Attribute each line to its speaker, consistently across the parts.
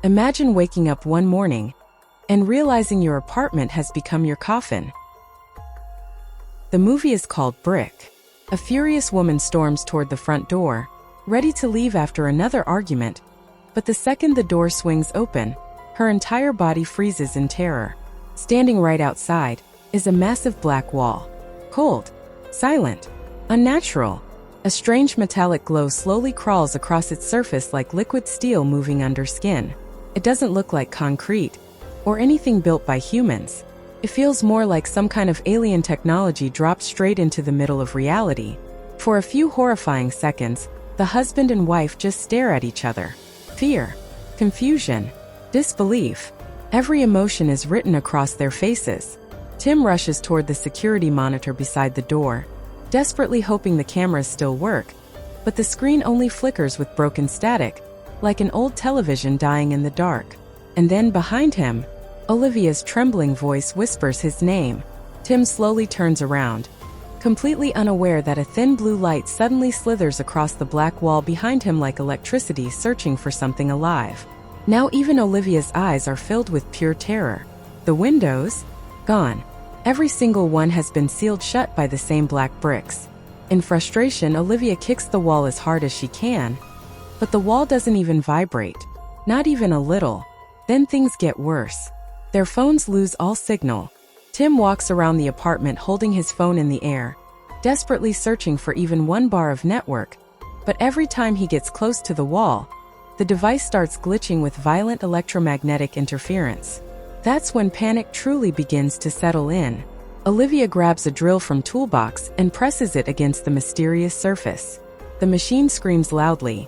Speaker 1: Imagine waking up one morning and realizing your apartment has become your coffin. The movie is called Brick. A furious woman storms toward the front door, ready to leave after another argument, but the second the door swings open, her entire body freezes in terror. Standing right outside is a massive black wall. Cold, silent, unnatural. A strange metallic glow slowly crawls across its surface like liquid steel moving under skin. It doesn't look like concrete or anything built by humans. It feels more like some kind of alien technology dropped straight into the middle of reality. For a few horrifying seconds, the husband and wife just stare at each other. Fear, confusion, disbelief. Every emotion is written across their faces. Tim rushes toward the security monitor beside the door, desperately hoping the cameras still work, but the screen only flickers with broken static, like an old television dying in the dark. And then behind him, Olivia's trembling voice whispers his name. Tim slowly turns around, completely unaware that a thin blue light suddenly slithers across the black wall behind him like electricity searching for something alive. Now even Olivia's eyes are filled with pure terror. The windows? Gone. Every single one has been sealed shut by the same black bricks. In frustration, Olivia kicks the wall as hard as she can, but the wall doesn't even vibrate. Not even a little. Then things get worse. Their phones lose all signal. Tim walks around the apartment holding his phone in the air, desperately searching for even one bar of network, but every time he gets close to the wall, the device starts glitching with violent electromagnetic interference. That's when panic truly begins to settle in. Olivia grabs a drill from toolbox and presses it against the mysterious surface. The machine screams loudly.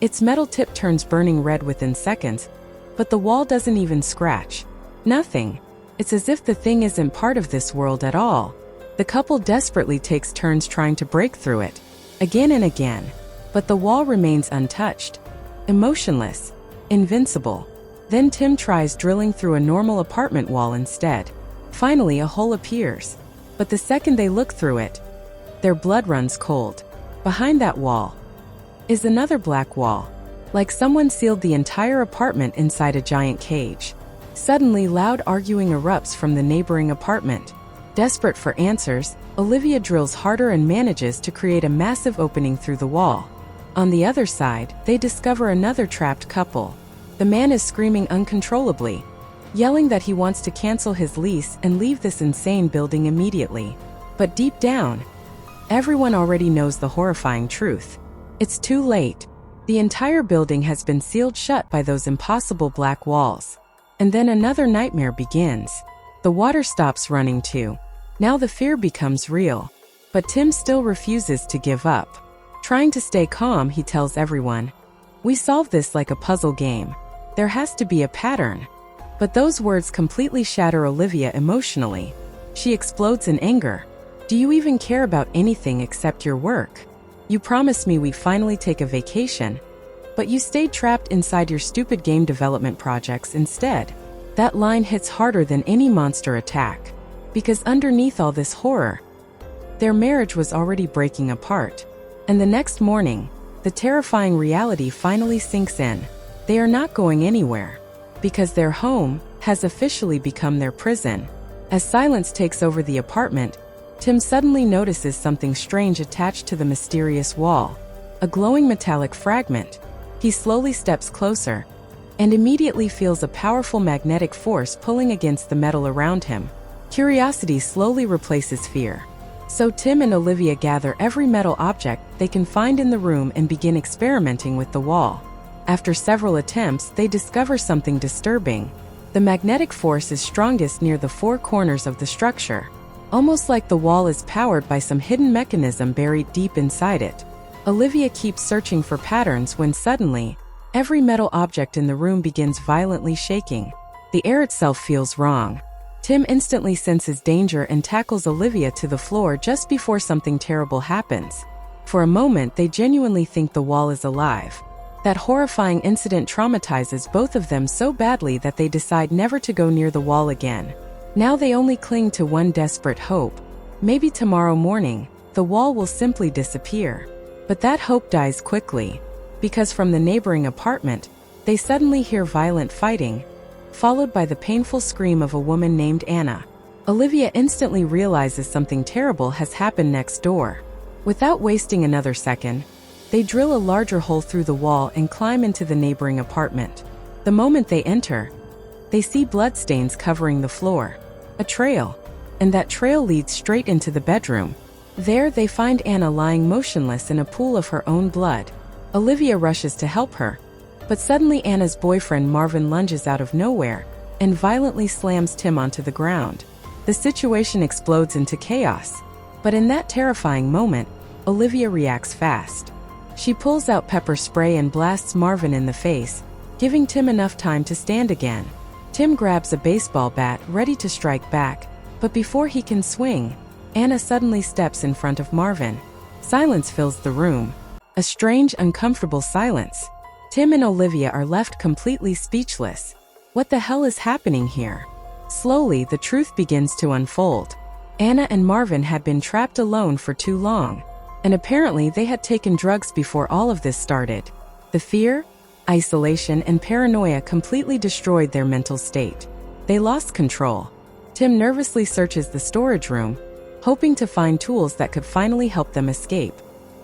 Speaker 1: Its metal tip turns burning red within seconds, but the wall doesn't even scratch. Nothing. It's as if the thing isn't part of this world at all. The couple desperately takes turns trying to break through it, again and again, but the wall remains untouched, emotionless, invincible. Then Tim tries drilling through a normal apartment wall instead. Finally, a hole appears, but the second they look through it, their blood runs cold. Behind that wall is another black wall, like someone sealed the entire apartment inside a giant cage. Suddenly, loud arguing erupts from the neighboring apartment. Desperate for answers, Olivia drills harder and manages to create a massive opening through the wall. On the other side, they discover another trapped couple. The man is screaming uncontrollably, yelling that he wants to cancel his lease and leave this insane building immediately. But deep down, everyone already knows the horrifying truth. It's too late. The entire building has been sealed shut by those impossible black walls. And then another nightmare begins. The water stops running too. Now the fear becomes real. But Tim still refuses to give up. Trying to stay calm, he tells everyone, "We solve this like a puzzle game. There has to be a pattern." But those words completely shatter Olivia emotionally. She explodes in anger. "Do you even care about anything except your work? You promised me we'd finally take a vacation, but you stayed trapped inside your stupid game development projects instead." That line hits harder than any monster attack, because underneath all this horror, their marriage was already breaking apart. And the next morning, the terrifying reality finally sinks in. They are not going anywhere, because their home has officially become their prison. As silence takes over the apartment, Tim suddenly notices something strange attached to the mysterious wall. A glowing metallic fragment. He slowly steps closer, and immediately feels a powerful magnetic force pulling against the metal around him. Curiosity slowly replaces fear. So Tim and Olivia gather every metal object they can find in the room and begin experimenting with the wall. After several attempts, they discover something disturbing. The magnetic force is strongest near the four corners of the structure, almost like the wall is powered by some hidden mechanism buried deep inside it. Olivia keeps searching for patterns when suddenly, every metal object in the room begins violently shaking. The air itself feels wrong. Tim instantly senses danger and tackles Olivia to the floor just before something terrible happens. For a moment, they genuinely think the wall is alive. That horrifying incident traumatizes both of them so badly that they decide never to go near the wall again. Now they only cling to one desperate hope. Maybe tomorrow morning, the wall will simply disappear. But that hope dies quickly, because from the neighboring apartment, They suddenly hear violent fighting, followed by the painful scream of a woman named Anna. Olivia instantly realizes something terrible has happened next door. Without wasting another second, they drill a larger hole through the wall and climb into the neighboring apartment. The moment they enter, they see bloodstains covering the floor. A trail. And that trail leads straight into the bedroom. There they find Anna lying motionless in a pool of her own blood. Olivia rushes to help her, but suddenly Anna's boyfriend Marvin lunges out of nowhere and violently slams Tim onto the ground. The situation explodes into chaos. But in that terrifying moment, Olivia reacts fast. She pulls out pepper spray and blasts Marvin in the face, giving Tim enough time to stand again. Tim grabs a baseball bat, ready to strike back, but before he can swing, Anna suddenly steps in front of Marvin. Silence fills the room. A strange, uncomfortable silence. Tim and Olivia are left completely speechless. What the hell is happening here? Slowly, the truth begins to unfold. Anna and Marvin had been trapped alone for too long, and apparently they had taken drugs before all of this started. The fear, isolation, and paranoia completely destroyed their mental state. They lost control. Tim nervously searches the storage room, hoping to find tools that could finally help them escape.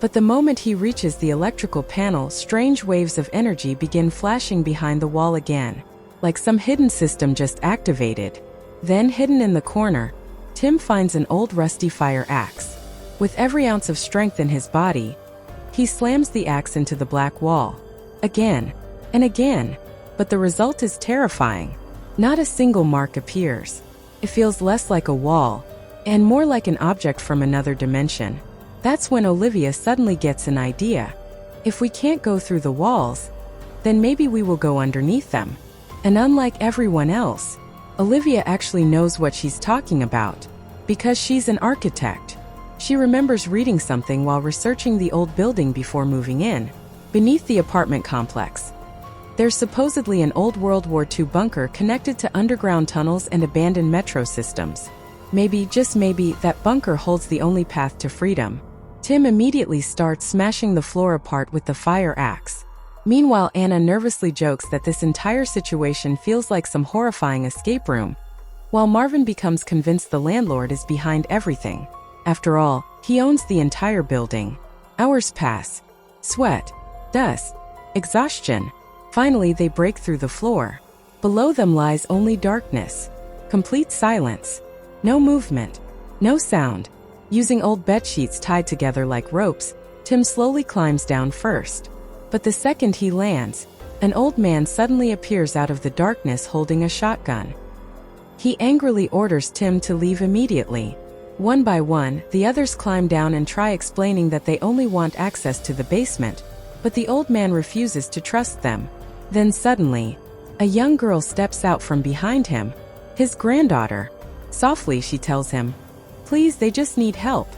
Speaker 1: But the moment he reaches the electrical panel, strange waves of energy begin flashing behind the wall again, like some hidden system just activated. Then, hidden in the corner, Tim finds an old rusty fire axe. With every ounce of strength in his body, he slams the axe into the black wall. Again and again, but the result is terrifying. Not a single mark appears. It feels less like a wall, and more like an object from another dimension. That's when Olivia suddenly gets an idea. If we can't go through the walls, then maybe we will go underneath them. And unlike everyone else, Olivia actually knows what she's talking about, because she's an architect. She remembers reading something while researching the old building before moving in. Beneath the apartment complex, there's supposedly an old World War II bunker connected to underground tunnels and abandoned metro systems. Maybe, just maybe, that bunker holds the only path to freedom. Tim immediately starts smashing the floor apart with the fire axe. Meanwhile, Anna nervously jokes that this entire situation feels like some horrifying escape room, while Marvin becomes convinced the landlord is behind everything. After all, he owns the entire building. Hours pass. Sweat, dust, exhaustion. Finally, they break through the floor. Below them lies only darkness. Complete silence. No movement. No sound. Using old bedsheets tied together like ropes, Tim slowly climbs down first. But the second he lands, an old man suddenly appears out of the darkness holding a shotgun. He angrily orders Tim to leave immediately. One by one, the others climb down and try explaining that they only want access to the basement, but the old man refuses to trust them. Then suddenly, a young girl steps out from behind him. His granddaughter. Softly, she tells him, "Please, they just need help."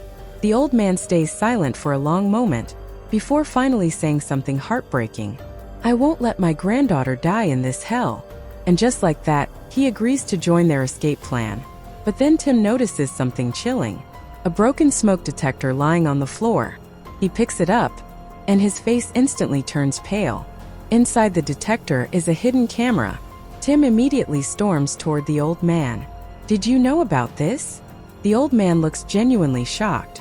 Speaker 1: The old man stays silent for a long moment, before finally saying something heartbreaking. "I won't let my granddaughter die in this hell." And just like that, he agrees to join their escape plan. But then Tim notices something chilling. A broken smoke detector lying on the floor. He picks it up, and his face instantly turns pale. Inside the detector is a hidden camera. Tim immediately storms toward the old man. "Did you know about this?" The old man looks genuinely shocked.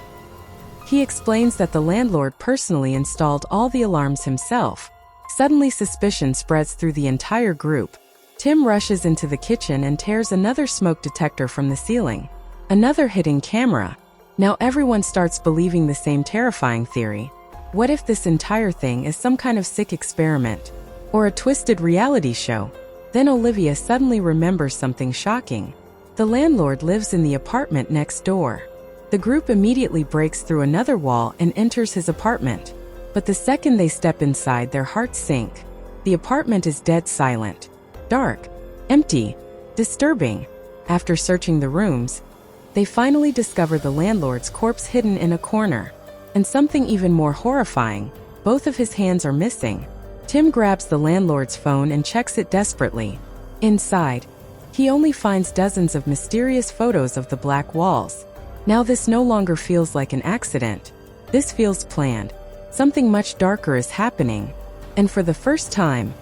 Speaker 1: He explains that the landlord personally installed all the alarms himself. Suddenly, suspicion spreads through the entire group. Tim rushes into the kitchen and tears another smoke detector from the ceiling. Another hidden camera. Now everyone starts believing the same terrifying theory. What if this entire thing is some kind of sick experiment? Or a twisted reality show? Then Olivia suddenly remembers something shocking. The landlord lives in the apartment next door. The group immediately breaks through another wall and enters his apartment. But the second they step inside, their hearts sink. The apartment is dead silent. Dark, empty, disturbing. After searching the rooms, they finally discover the landlord's corpse hidden in a corner. And something even more horrifying, both of his hands are missing. Tim grabs the landlord's phone and checks it desperately. Inside, he only finds dozens of mysterious photos of the black walls. Now this no longer feels like an accident. This feels planned. Something much darker is happening. And for the first time,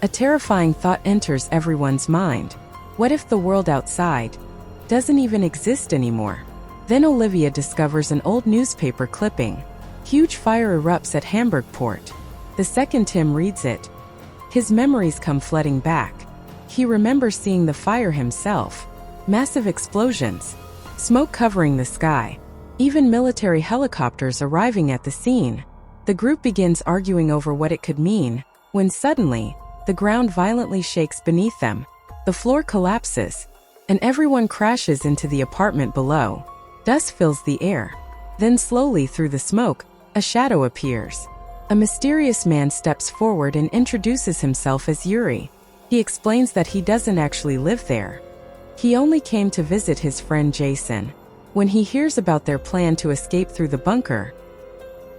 Speaker 1: A terrifying thought enters everyone's mind. What if the world outside doesn't even exist anymore? Then Olivia discovers an old newspaper clipping. Huge fire erupts at Hamburg port. The second Tim reads it, his memories come flooding back. He remembers seeing the fire himself. Massive explosions, smoke covering the sky, even military helicopters arriving at the scene. The group begins arguing over what it could mean, when suddenly, the ground violently shakes beneath them. The floor collapses, and everyone crashes into the apartment below. Dust fills the air. Then slowly through the smoke, a shadow appears. A mysterious man steps forward and introduces himself as Yuri. He explains that he doesn't actually live there. He only came to visit his friend Jason. When he hears about their plan to escape through the bunker,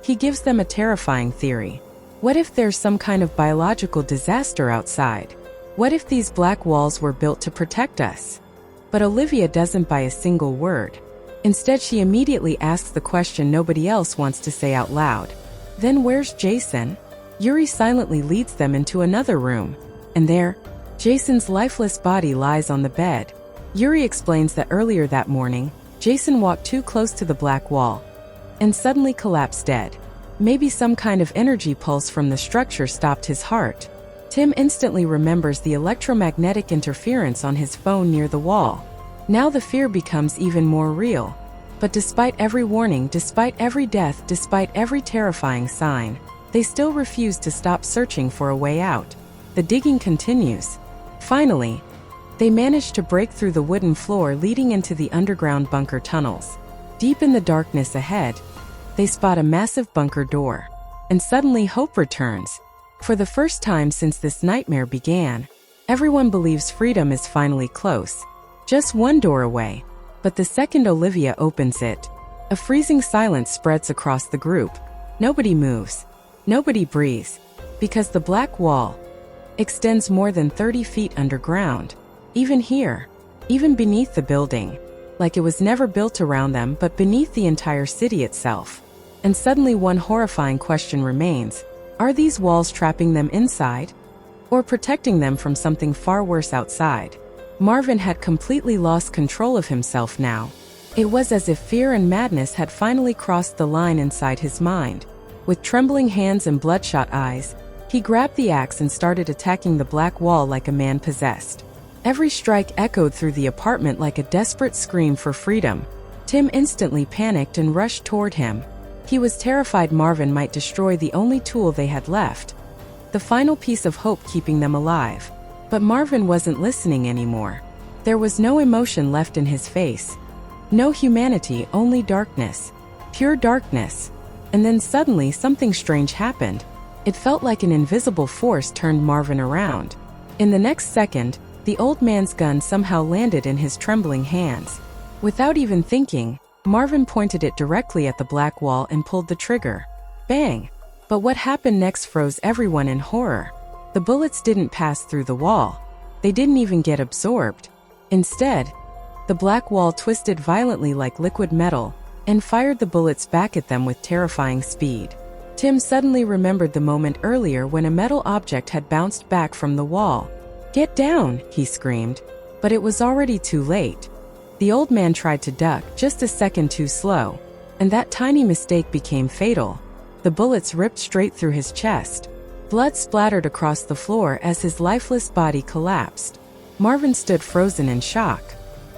Speaker 1: he gives them a terrifying theory. What if there's some kind of biological disaster outside? What if these black walls were built to protect us? But Olivia doesn't buy a single word. Instead, she immediately asks the question nobody else wants to say out loud. Then where's Jason? Yuri silently leads them into another room. And there, Jason's lifeless body lies on the bed. Yuri explains that earlier that morning, Jason walked too close to the black wall and suddenly collapsed dead. Maybe some kind of energy pulse from the structure stopped his heart. Tim instantly remembers the electromagnetic interference on his phone near the wall. Now the fear becomes even more real. But despite every warning, despite every death, despite every terrifying sign, they still refuse to stop searching for a way out. The digging continues. Finally, they manage to break through the wooden floor leading into the underground bunker tunnels. Deep in the darkness ahead, they spot a massive bunker door. And suddenly hope returns. For the first time since this nightmare began, everyone believes freedom is finally close. Just one door away. But the second Olivia opens it, a freezing silence spreads across the group. Nobody moves. Nobody breathes. Because the black wall extends more than 30 feet underground. Even here, even beneath the building, like it was never built around them but beneath the entire city itself. And suddenly one horrifying question remains. Are these walls trapping them inside? Or protecting them from something far worse outside? Marvin had completely lost control of himself now. It was as if fear and madness had finally crossed the line inside his mind. With trembling hands and bloodshot eyes, he grabbed the axe and started attacking the black wall like a man possessed. Every strike echoed through the apartment like a desperate scream for freedom. Tim instantly panicked and rushed toward him. He was terrified Marvin might destroy the only tool they had left, the final piece of hope keeping them alive. But Marvin wasn't listening anymore. There was no emotion left in his face. No humanity, only darkness. Pure darkness. And then suddenly something strange happened. It felt like an invisible force turned Marvin around. In the next second, the old man's gun somehow landed in his trembling hands. Without even thinking, Marvin pointed it directly at the black wall and pulled the trigger. Bang! But what happened next froze everyone in horror. The bullets didn't pass through the wall. They didn't even get absorbed. Instead, the black wall twisted violently like liquid metal and fired the bullets back at them with terrifying speed. Tim suddenly remembered the moment earlier when a metal object had bounced back from the wall. "Get down!" he screamed. But it was already too late. The old man tried to duck, just a second too slow, and that tiny mistake became fatal. The bullets ripped straight through his chest. Blood splattered across the floor as his lifeless body collapsed. Marvin stood frozen in shock.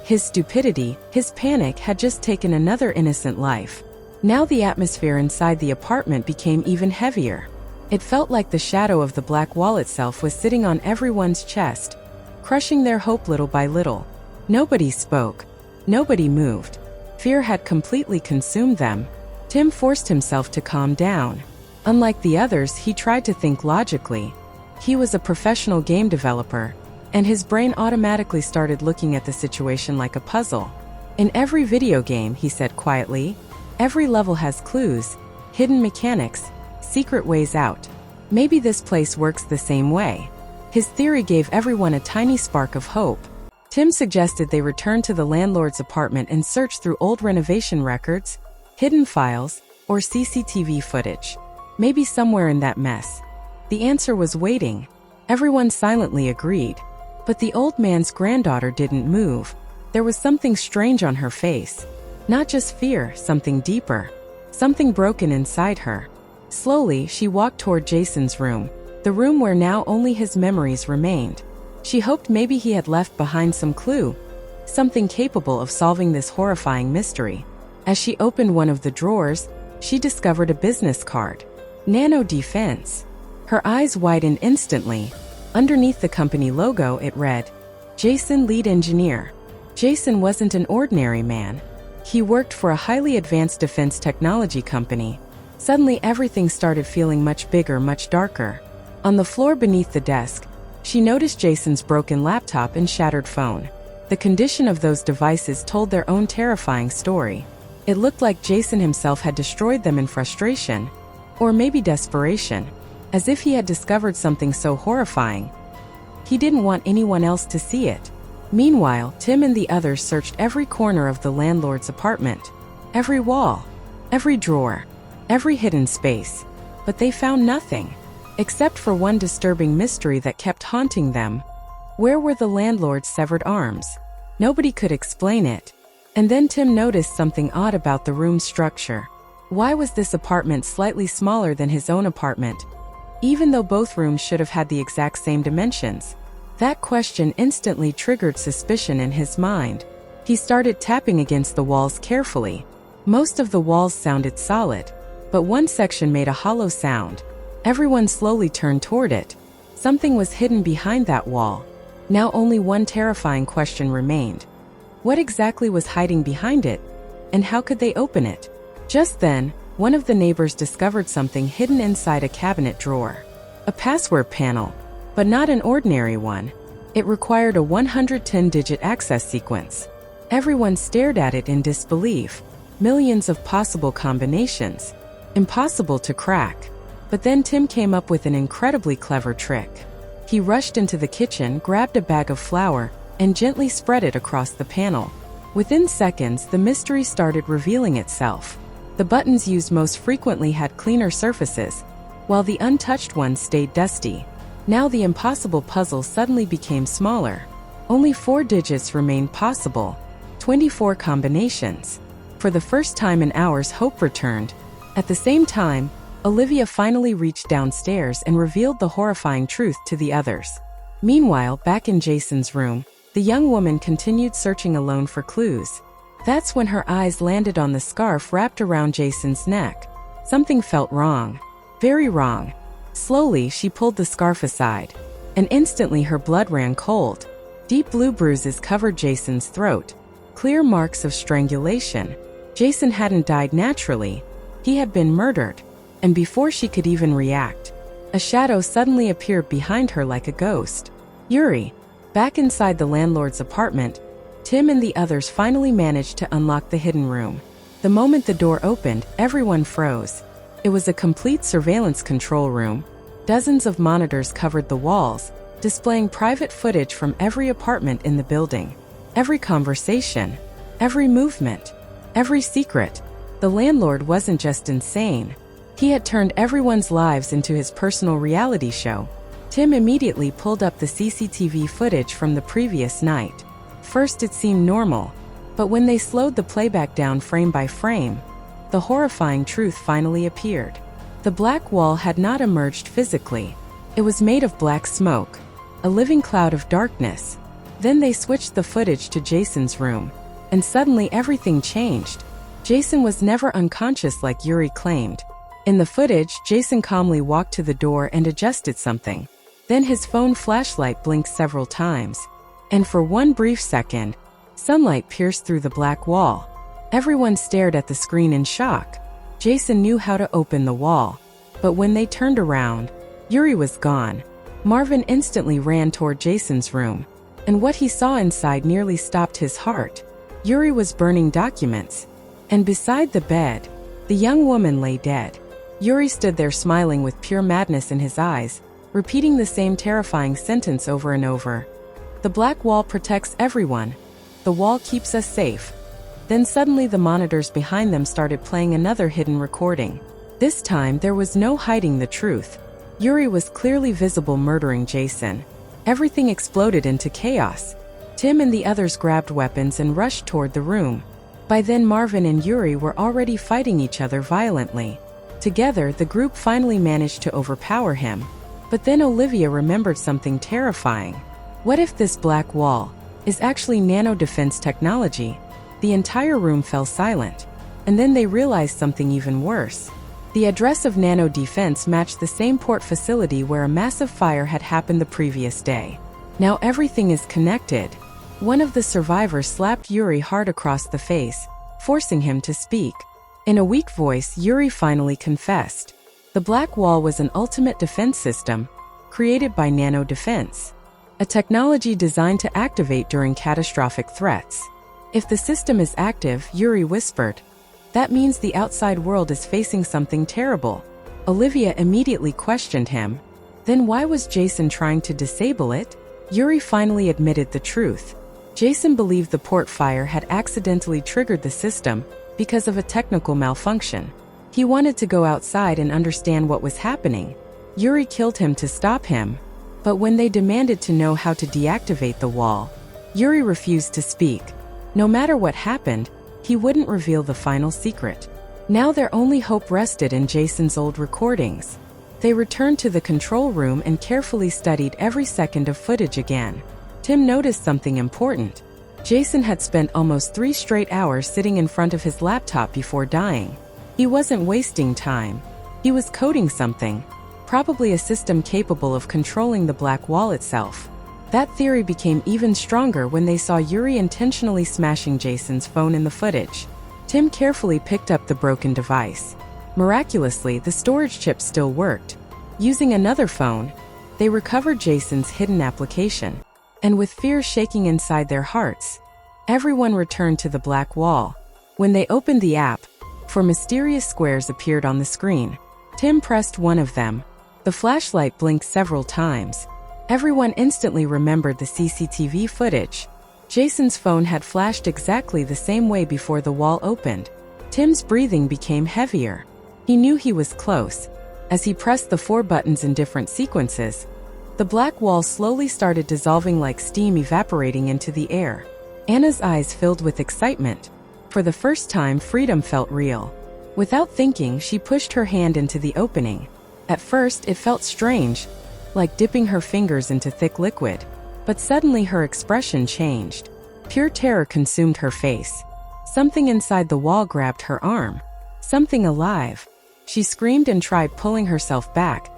Speaker 1: His stupidity, his panic had just taken another innocent life. Now the atmosphere inside the apartment became even heavier. It felt like the shadow of the black wall itself was sitting on everyone's chest, crushing their hope little by little. Nobody spoke. Nobody moved. Fear had completely consumed them. Tim forced himself to calm down. Unlike the others, he tried to think logically. He was a professional game developer, and his brain automatically started looking at the situation like a puzzle. In every video game, he said quietly, every level has clues, hidden mechanics, secret ways out. Maybe this place works the same way. His theory gave everyone a tiny spark of hope. Tim suggested they return to the landlord's apartment and search through old renovation records, hidden files, or CCTV footage. Maybe somewhere in that mess, the answer was waiting. Everyone silently agreed. But the old man's granddaughter didn't move. There was something strange on her face. Not just fear, something deeper. Something broken inside her. Slowly, she walked toward Jason's room, the room where now only his memories remained. She hoped maybe he had left behind some clue, something capable of solving this horrifying mystery. As she opened one of the drawers, she discovered a business card. Nano Defense. Her eyes widened instantly. Underneath the company logo, it read, Jason, Lead Engineer. Jason wasn't an ordinary man. He worked for a highly advanced defense technology company. Suddenly, everything started feeling much bigger, much darker. On the floor beneath the desk, she noticed Jason's broken laptop and shattered phone. The condition of those devices told their own terrifying story. It looked like Jason himself had destroyed them in frustration, or maybe desperation, as if he had discovered something so horrifying. He didn't want anyone else to see it. Meanwhile, Tim and the others searched every corner of the landlord's apartment. Every wall, every drawer, every hidden space. But they found nothing, except for one disturbing mystery that kept haunting them. Where were the landlord's severed arms? Nobody could explain it. And then Tim noticed something odd about the room's structure. Why was this apartment slightly smaller than his own apartment, even though both rooms should have had the exact same dimensions? That question instantly triggered suspicion in his mind. He started tapping against the walls carefully. Most of the walls sounded solid, but one section made a hollow sound. Everyone slowly turned toward it. Something was hidden behind that wall. Now only one terrifying question remained. What exactly was hiding behind it, and how could they open it? Just then, one of the neighbors discovered something hidden inside a cabinet drawer. A password panel, but not an ordinary one. It required a 110-digit access sequence. Everyone stared at it in disbelief. Millions of possible combinations. Impossible to crack. But then Tim came up with an incredibly clever trick. He rushed into the kitchen, grabbed a bag of flour, and gently spread it across the panel. Within seconds, the mystery started revealing itself. The buttons used most frequently had cleaner surfaces, while the untouched ones stayed dusty. Now the impossible puzzle suddenly became smaller. Only 4 digits remained possible. 24 combinations. For the first time in hours, hope returned. At the same time, Olivia finally reached downstairs and revealed the horrifying truth to the others. Meanwhile, back in Jason's room, the young woman continued searching alone for clues. That's when her eyes landed on the scarf wrapped around Jason's neck. Something felt wrong. Very wrong. Slowly, she pulled the scarf aside, and instantly her blood ran cold. Deep blue bruises covered Jason's throat. Clear marks of strangulation. Jason hadn't died naturally. He had been murdered. And before she could even react, a shadow suddenly appeared behind her like a ghost. Yuri. Back inside the landlord's apartment, Tim and the others finally managed to unlock the hidden room. The moment the door opened, everyone froze. It was a complete surveillance control room. Dozens of monitors covered the walls, displaying private footage from every apartment in the building. Every conversation, every movement, every secret. The landlord wasn't just insane. He had turned everyone's lives into his personal reality show. Tim immediately pulled up the CCTV footage from the previous night. First it seemed normal, but when they slowed the playback down frame by frame, the horrifying truth finally appeared. The black wall had not emerged physically. It was made of black smoke, a living cloud of darkness. Then they switched the footage to Jason's room, and suddenly everything changed. Jason was never unconscious like Yuri claimed. In the footage, Jason calmly walked to the door and adjusted something. Then his phone flashlight blinked several times. And for one brief second, sunlight pierced through the black wall. Everyone stared at the screen in shock. Jason knew how to open the wall. But when they turned around, Yuri was gone. Marvin instantly ran toward Jason's room. And what he saw inside nearly stopped his heart. Yuri was burning documents. And beside the bed, the young woman lay dead. Yuri stood there smiling with pure madness in his eyes, repeating the same terrifying sentence over and over. The black wall protects everyone. The wall keeps us safe. Then suddenly the monitors behind them started playing another hidden recording. This time there was no hiding the truth. Yuri was clearly visible murdering Jason. Everything exploded into chaos. Tim and the others grabbed weapons and rushed toward the room. By then Marvin and Yuri were already fighting each other violently. Together, the group finally managed to overpower him. But then Olivia remembered something terrifying. What if this black wall is actually nano-defense technology? The entire room fell silent. And then they realized something even worse. The address of Nano Defense matched the same port facility where a massive fire had happened the previous day. Now everything is connected. One of the survivors slapped Yuri hard across the face, forcing him to speak. In a weak voice, Yuri finally confessed. The Black Wall was an ultimate defense system, created by Nano Defense, a technology designed to activate during catastrophic threats. If the system is active, Yuri whispered, that means the outside world is facing something terrible. Olivia immediately questioned him. Then why was Jason trying to disable it? Yuri finally admitted the truth. Jason believed the port fire had accidentally triggered the system because of a technical malfunction. He wanted to go outside and understand what was happening. Yuri killed him to stop him. But when they demanded to know how to deactivate the wall, Yuri refused to speak. No matter what happened, he wouldn't reveal the final secret. Now their only hope rested in Jason's old recordings. They returned to the control room and carefully studied every second of footage again. Tim noticed something important. Jason had spent almost 3 straight hours sitting in front of his laptop before dying. He wasn't wasting time. He was coding something, probably a system capable of controlling the Black Wall itself. That theory became even stronger when they saw Yuri intentionally smashing Jason's phone in the footage. Tim carefully picked up the broken device. Miraculously, the storage chip still worked. Using another phone, they recovered Jason's hidden application. And with fear shaking inside their hearts, everyone returned to the Black Wall. When they opened the app, 4 mysterious squares appeared on the screen. Tim pressed one of them. The flashlight blinked several times. Everyone instantly remembered the CCTV footage. Jason's phone had flashed exactly the same way before the wall opened. Tim's breathing became heavier. He knew he was close. As he pressed the 4 buttons in different sequences, the Black Wall slowly started dissolving like steam evaporating into the air. Anna's eyes filled with excitement. For the first time, freedom felt real. Without thinking, she pushed her hand into the opening. At first, it felt strange, like dipping her fingers into thick liquid. But suddenly her expression changed. Pure terror consumed her face. Something inside the wall grabbed her arm. Something alive. She screamed and tried pulling herself back,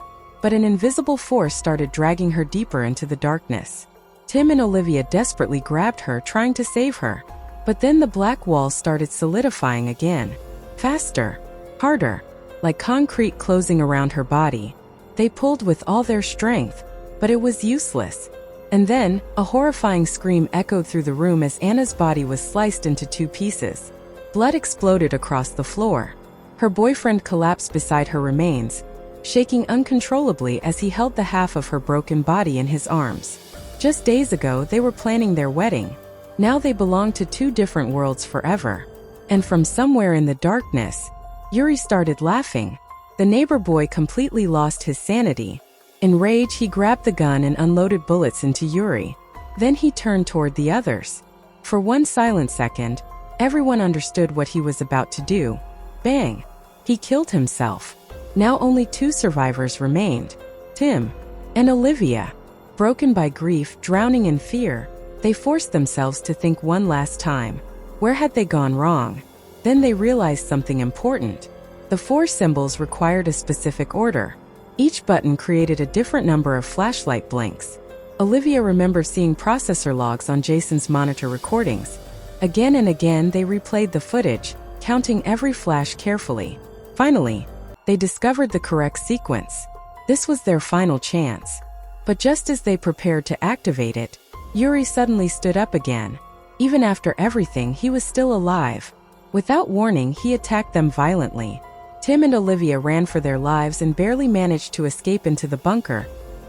Speaker 1: but an invisible force started dragging her deeper into the darkness. Tim and Olivia desperately grabbed her, trying to save her. But then the Black Wall started solidifying again. Faster. Harder. Like concrete closing around her body. They pulled with all their strength, but it was useless. And then, a horrifying scream echoed through the room as Anna's body was sliced into 2 pieces. Blood exploded across the floor. Her boyfriend collapsed beside her remains, shaking uncontrollably as he held the half of her broken body in his arms. Just days ago, they were planning their wedding. Now they belonged to 2 different worlds forever. And from somewhere in the darkness, Yuri started laughing. The neighbor boy completely lost his sanity. In rage, he grabbed the gun and unloaded bullets into Yuri. Then he turned toward the others. For one silent second, everyone understood what he was about to do. Bang! He killed himself. Now only 2 survivors remained, Tim and Olivia. Broken by grief, drowning in fear, they forced themselves to think one last time. Where had they gone wrong? Then they realized something important. The 4 symbols required a specific order. Each button created a different number of flashlight blinks. Olivia remembered seeing processor logs on Jason's monitor recordings. Again and again they replayed the footage, counting every flash carefully. Finally, they discovered the correct sequence. This was their final chance. But just as they prepared to activate it, Yuri suddenly stood up again. Even after everything, he was still alive. Without warning, he attacked them violently. Tim and Olivia ran for their lives and barely managed to escape into the bunker,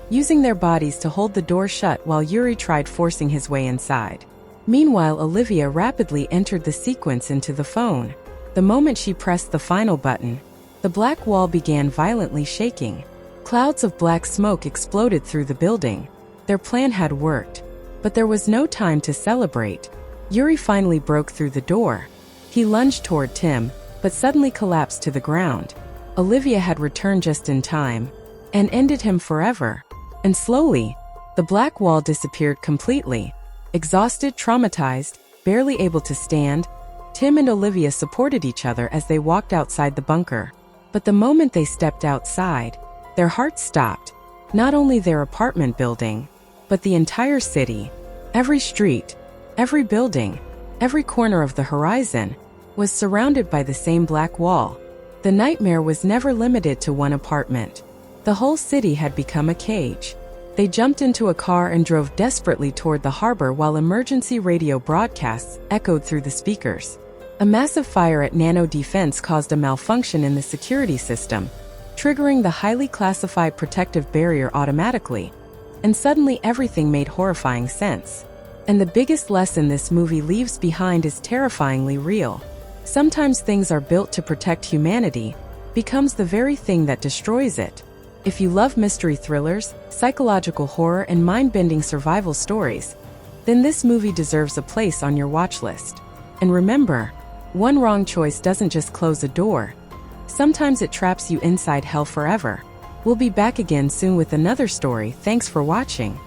Speaker 1: using their bodies to hold the door shut while Yuri tried forcing his way inside. Meanwhile, Olivia rapidly entered the sequence into the phone. The moment she pressed the final button, the Black Wall began violently shaking. Clouds of black smoke exploded through the building. Their plan had worked, but there was no time to celebrate. Yuri finally broke through the door. He lunged toward Tim, but suddenly collapsed to the ground. Olivia had returned just in time and ended him forever. And slowly, the black wall disappeared completely. Exhausted, traumatized, barely able to stand, Tim and Olivia supported each other as they walked outside the bunker. But the moment they stepped outside, their hearts stopped. Not only their apartment building, but the entire city. Every street, every building, every corner of the horizon was surrounded by the same black wall. The nightmare was never limited to one apartment. The whole city had become a cage. They jumped into a car and drove desperately toward the harbor while emergency radio broadcasts echoed through the speakers. A massive fire at Nano Defense caused a malfunction in the security system, triggering the highly classified protective barrier automatically. And suddenly everything made horrifying sense. And the biggest lesson this movie leaves behind is terrifyingly real. Sometimes things are built to protect humanity, becomes the very thing that destroys it. If you love mystery thrillers, psychological horror, and mind-bending survival stories, then this movie deserves a place on your watch list. And remember, one wrong choice doesn't just close a door. Sometimes it traps you inside hell forever. We'll be back again soon with another story. Thanks for watching.